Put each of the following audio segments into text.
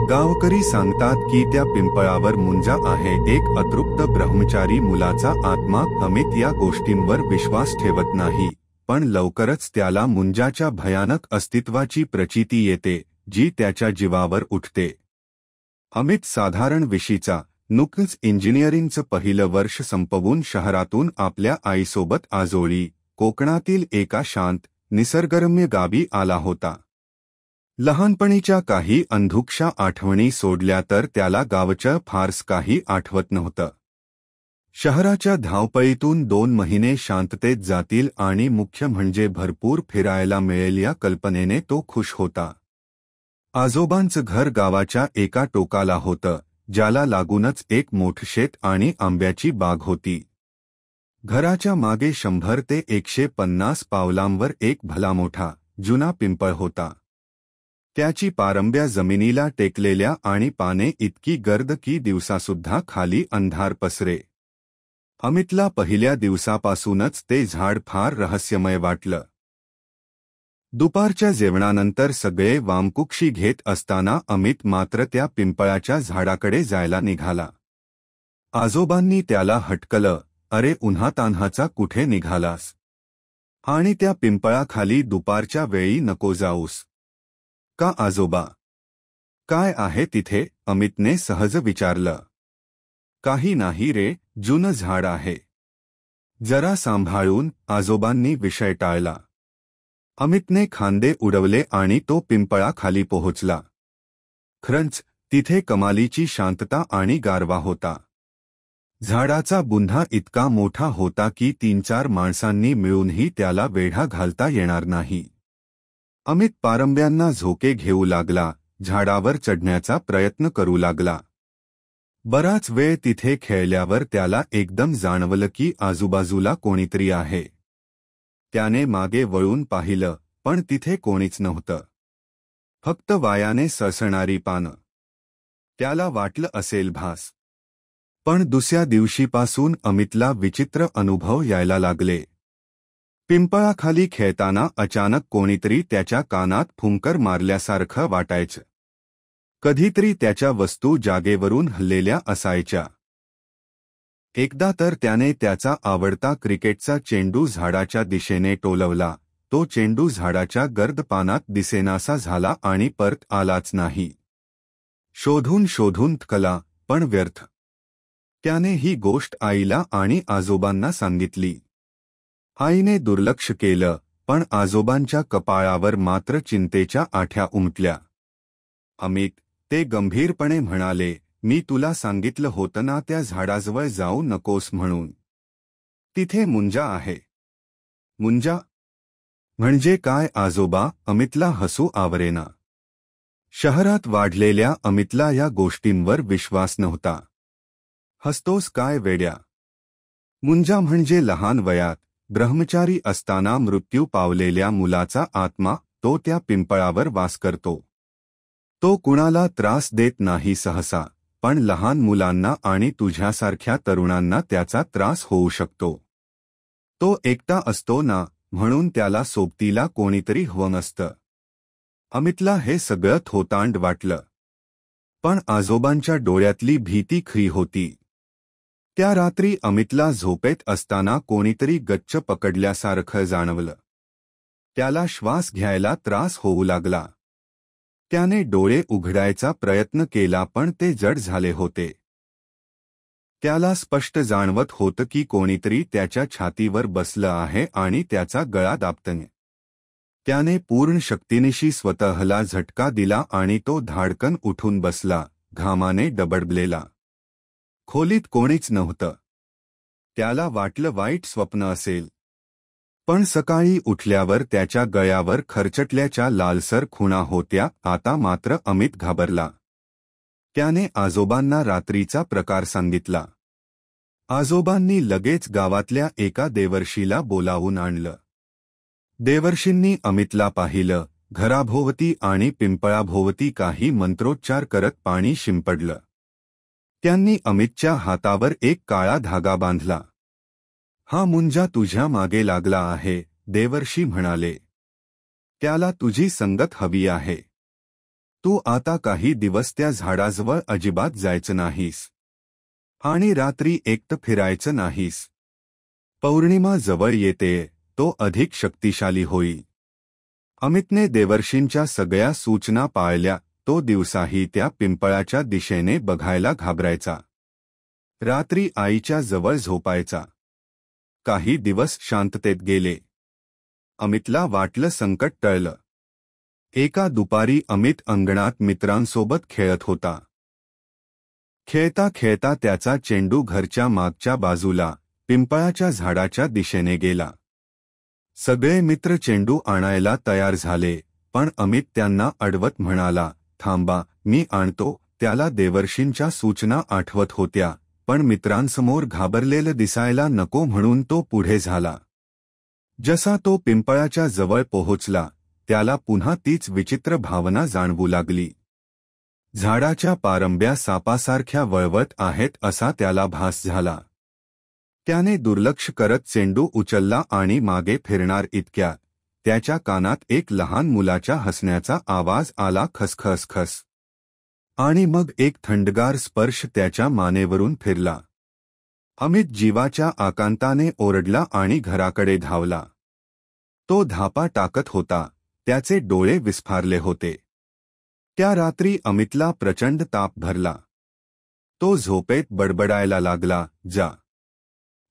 गावकरी सांगतात की त्या पिंपळावर मुंजा आहे, एक अतृप्त ब्रह्मचारी मुलाचा आत्मा. अमित या गोष्टींवर विश्वास ठेवत नाही, पण लवकरच त्याला मुंजाच्या भयानक अस्तित्वाची प्रचिती येते, जी त्याच्या जीवावर उठते. अमित साधारण विशीचा, नुकतंच इंजिनिअरिंगचं पहिलं वर्ष संपवून शहरातून आपल्या आईसोबत आजोळी, कोकणातील एका शांत, निसर्गरम्य गावी आला होता. लहानपणीच्या काही अंधुकशा आठवणी सोडल्या तर त्याला गावचं फारस काही आठवत नव्हतं. शहराच्या धावपळीतून 2 महिने शांततेत जातील आणि मुख्य म्हणजे भरपूर फिरायला मिळेल या कल्पनेने तो खुश होता. आजोबांचं घर गावाच्या एका टोकाला होतं, ज्याला लागूनच एक मोठं शेत आणि आंब्याची बाग होती. घराच्या मागे 100 ते 150 पावलांवर एक भला मोठा, जुना पिंपळ होता. त्याची पारंब्या जमिनीला टेकलेल्या आणि पाने इतकी गर्द की दिवसासुद्धा खाली अंधार पसरे. अमितला पहिल्या दिवसापासूनच ते झाड फार रहस्यमय वाटलं. दुपारच्या जेवणानंतर सगळे वामकुक्षी घेत असताना अमित मात्र त्या पिंपळाच्या झाडाकडे जायला निघाला. आजोबांनी त्याला हटकलं, "अरे, उन्हातान्हाचा कुठे निघालास? आणि त्या पिंपळाखाली दुपारच्या वेळी नको जाऊस." "का आजोबा? काय आहे तिथे?" अमितने सहज विचारलं. "काही नाही रे, जुनं झाड आहे." "जरा सांभाळून." आजोबांनी विषय टाळला. अमितने खांदे उडवले आणि तो पिंपळाखाली पोहोचला. खरंच, तिथे कमालीची शांतता आणि गारवा होता. झाडाचा बुंधा इतका मोठा होता की 3-4 माणसांनी मिळूनही त्याला वेढा घालता येणार नाही. अमित पारंब्यांना झोके घेऊ लागला, झाडावर चढण्याचा प्रयत्न करू लागला. बराच वेळ तिथे खेळल्यावर त्याला एकदम जाणवलं की आजूबाजूला कोणीतरी आहे. त्याने मागे वळून पाहिलं, पण तिथे कोणीच नव्हतं. फक्त वायाने सळसळणारी पानं. त्याला वाटलं असेल भास. पण दुसऱ्या दिवशीपासून अमितला विचित्र अनुभव यायला लागले. पिंपळाखाली खेळताना अचानक कोणीतरी त्याच्या कानात फुंकर मारल्यासारखं वाटायचं. कधीतरी त्याच्या वस्तू जागेवरून हललेल्या असायच्या. एकदा तर त्याने त्याचा आवडता क्रिकेटचा चेंडू झाडाच्या दिशेने टोलवला. तो चेंडू झाडाच्या गर्द पानात दिसेनासा झाला आणि परत आलाच नाही. शोधून शोधून थकला, पण व्यर्थ. त्याने ही गोष्ट आईला आणि आजोबांना सांगितली. आईने दुर्लक्ष केलं, पण आजोबांच्या कपाळावर मात्र चिंतेच्या आठ्या उमटल्या. "अमित," ते गंभीरपणे म्हणाले, "मी तुला सांगितलं होतं ना त्या झाडाजवळ जाऊ नकोस म्हणून. तिथे मुंजा आहे." "मुंजा? म्हणजे काय आजोबा?" अमितला हसू आवरेना. शहरात वाढलेल्या अमितला या गोष्टींवर विश्वास नव्हता. "हसतोस काय वेड्या? मुंजा म्हणजे लहान वयात, ब्रह्मचारी असताना मृत्यू पावलेल्या मुलाचा आत्मा. तो त्या पिंपळावर वास करतो. तो कुणाला त्रास देत नाही सहसा, पण लहान मुलांना आणि तुझ्यासारख्या तरुणांना त्याचा त्रास होऊ शकतो. तो एकटा असतो ना, म्हणून त्याला सोबतीला कोणीतरी हवं असतं." अमितला हे सगळं थोतांड वाटलं. पण आजोबांच्या डोळ्यातली भीती खरी होती. त्या रात्री अमितला झोपेत असताना कोणीतरी गच्च पकडल्यासारखं जाणवलं. त्याला श्वास घ्यायला त्रास होऊ लागला. त्याने डोळे उघडायचा प्रयत्न केला पण ते जड झाले होते. त्याला स्पष्ट जाणवत होतं की कोणीतरी त्याच्या छातीवर बसलं आहे आणि त्याचा गळा दाबतंय. त्याने पूर्ण शक्तीनिशी स्वतःला झटका दिला आणि तो धाडकन उठून बसला, घामाने डबडबलेला. खोलीत कोणीच नव्हतं. त्याला वाटलं वाईट स्वप्न असेल. पण सकाळी उठल्यावर त्याच्या गळ्यावर खरचटल्याच्या लालसर खुणा होत्या. आता मात्र अमित घाबरला. त्याने आजोबांना रात्रीचा प्रकार सांगितला. आजोबांनी लगेच गावातल्या एका देवर्षीला बोलावून आणलं. देवर्षींनी अमितला पाहिलं. घराभोवती आणि पिंपळाभोवती काही मंत्रोच्चार करत पाणी शिंपडलं. त्यांनी अमितच्या हातावर एक काळा धागा बांधला. "हा मुंजा तुझ्या मागे लागला आहे," देवर्षी म्हणाले. "त्याला तुझी संगत हवी आहे." तू आता काही दिवस त्या झाडाजवळ अजिबात जायचं नाहीस आणि रात्री एकटं फिरायचं नाहीस. पौर्णिमा जवळ येतेय, तो अधिक शक्तिशाली होईल. अमितने देवर्षींच्या सगळ्या सूचना पाळल्या. तो दिवसाही त्या पिंपळाच्या दिशेने बघायला घाबरायचा. रात्री आईच्या जवळ झोपायचा. काही दिवस शांततेत गेले. अमितला वाटलं संकट टळलं. एका दुपारी अमित अंगणात मित्रांसोबत खेळत होता. खेळता खेळता त्याचा चेंडू घरच्या मागच्या बाजूला पिंपळाच्या झाडाच्या दिशेने गेला. सगळे मित्र चेंडू आणायला तयार झाले, पण अमित त्यांना अडवत म्हणाला, थांबा, मी आणतो. त्याला देवर्षींच्या सूचना आठवत होत्या, पण मित्रांसमोर घाबरलेलं दिसायला नको म्हणून तो पुढे झाला. जसा तो पिंपळाच्या जवळ पोहोचला, त्याला पुन्हा तीच विचित्र भावना जाणवू लागली. झाडाच्या पारंब्या सापासारख्या वळवत आहेत असा त्याला भास झाला. त्याने दुर्लक्ष करत चेंडू उचलला आणि मागे फिरणार इतक्यात त्याच्या कानात एक लहान मुलाच्या हसण्याचा आवाज आला, खसखसखस. आणि मग एक थंडगार स्पर्श त्याच्या मानेवरून फिरला. अमित जीवाच्या आकांताने ओरडला आणि घराकडे धावला. तो धापा टाकत होता, त्याचे डोळे विस्फारले होते. त्या रात्री अमितला प्रचंड ताप भरला. तो झोपेत बडबडायला लागला, जा,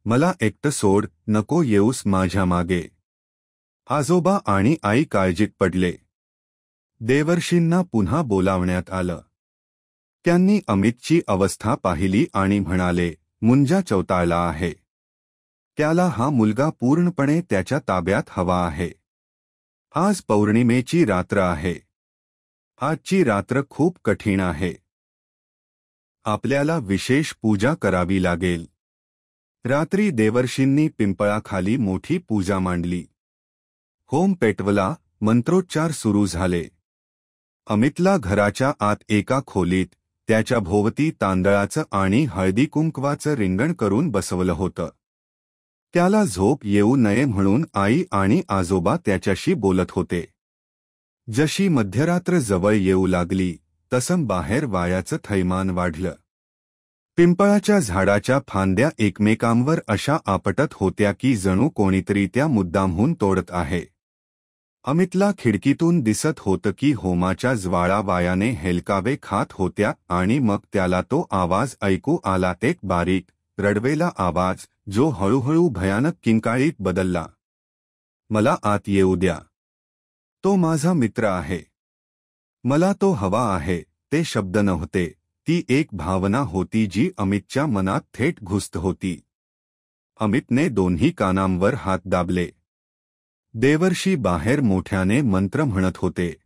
मला एकटं सोड, नको येऊस माझ्या मागे. आजोबा आणि आई काळजीत पडले. देवर्षींना पुन्हा बोलावण्यात आलं. त्यांनी अमितची अवस्था पाहिली आणि म्हणाले, मुंजा चवताळला आहे. त्याला हा मुलगा पूर्णपणे त्याच्या ताब्यात हवा आहे. आज पौर्णिमेची रात्र आहे. आजची रात्र खूप कठीण आहे. आपल्याला विशेष पूजा करावी लागेल. रात्री देवर्षींनी पिंपळाखाली मोठी पूजा मांडली. होम पेटवला, मंत्रोच्चार सुरू झाले. अमितला घराच्या आत एका खोलीत त्याच्या भोवती तांदळाचं आणि हळदी कुंकवाचं रिंगण करून बसवलं होतं. त्याला झोप येऊ नये म्हणून आई आणि आजोबा त्याच्याशी बोलत होते. जशी मध्यरात्र जवळ येऊ लागली, तसं बाहेर वाऱ्याचं थैमान वाढलं. पिंपळाच्या झाडाच्या फांद्या एकमेकांवर अशा आपटत होत्या की जणू कोणीतरी त्या मुद्दामहून तोडत आहे. अमितला खिडकीतून दिसत होतं की होमाच्या ज्वाळा वायाने हेलकावे खात होत्या आणि मग त्याला तो आवाज ऐकू आला, एक बारीक, रडवेला आवाज, जो हळूहळू भयानक किंकाळीत बदलला. मला आत येऊ द्या. तो माझा मित्र आहे. मला तो हवा आहे. ते शब्द नव्हते, ती एक भावना होती जी अमितच्या मनात थेट घुसत होती. अमितने दोन्ही कानांवर हात दाबले. देवर्षी बाहेर मोठ्याने मंत्र म्हणत होते.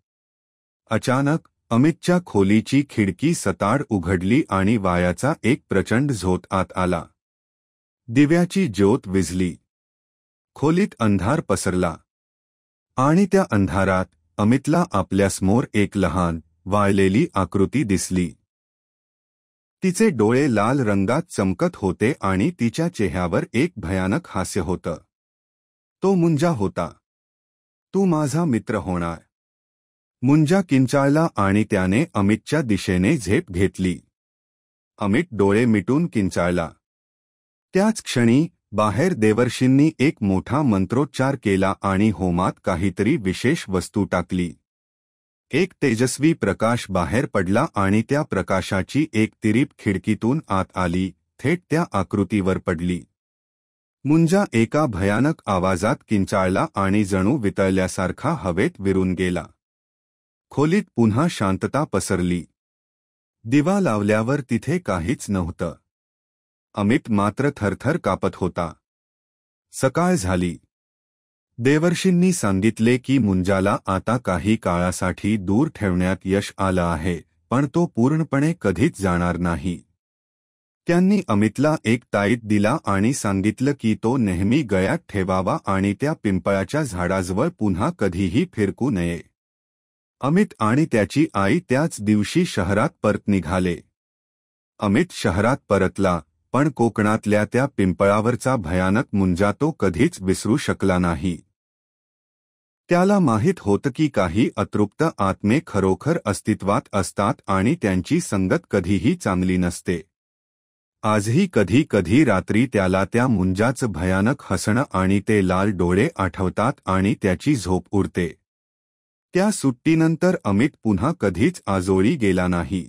अचानक अमितच्या खोलीची खिडकी सताड उघडली आणि वाऱ्याचा एक प्रचंड झोत आत आला. दिव्याची ज्योत विझली. खोलीत अंधार पसरला आणि त्या अंधारात अमितला आपल्यासमोर एक लहान, वाळलेली आकृती दिसली. तिचे डोळे लाल रंगात चमकत होते आणि तिच्या चेहऱ्यावर एक भयानक हास्य होतं. तो मुंजा होता. तू माझा मित्र होणार. मुंजा किंचाळला आणि त्याने अमितच्या दिशेने झेप घेतली. अमित डोळे मिटून किंचाळला. त्याच क्षणी बाहेर देवर्षींनी एक मोठा मंत्रोच्चार केला आणि होमात काहीतरी विशेष वस्तू टाकली. एक तेजस्वी प्रकाश बाहेर पडला आणि त्या प्रकाशाची एक तिरीप खिडकीतून आत आली, थेट त्या आकृतीवर पडली. मुंजा एका भयानक आवाजात किंचाळला आणि जणू वितळल्यासारखा हवेत विरून गेला. खोलीत पुन्हा शांतता पसरली. दिवा लावल्यावर तिथे काहीच नव्हतं. अमित मात्र थरथर कापत होता. सकाळ झाली. देवर्षींनी सांगितले की मुंजाला आता काही काळासाठी दूर ठेवण्यात यश आलं आहे, पण तो पूर्णपणे कधीच जाणार नाही. त्यांनी अमितला एक ताईत दिला आणि सांगितलं की तो नेहमी गळ्यात ठेवावा आणि त्या पिंपळाच्या झाडाजवळ पुन्हा कधीही फिरकू नये. अमित आणि त्याची आई त्याच दिवशी शहरात परत निघाले. अमित शहरात परतला, पण कोकणातल्या त्या पिंपळावरचा भयानक मुंजा तो कधीच विसरू शकला नाही. त्याला माहीत होतं की काही अतृप्त आत्मे खरोखर अस्तित्वात असतात आणि त्यांची संगत कधीही चांगली नसते. आजही कधी कधी रात्री त्याला त्या मुंजाचं भयानक हसणं आणि ते लाल डोळे आठवतात आणि त्याची झोप उडते. त्या सुट्टीनंतर अमित पुन्हा कधीच आजोळी गेला नाही.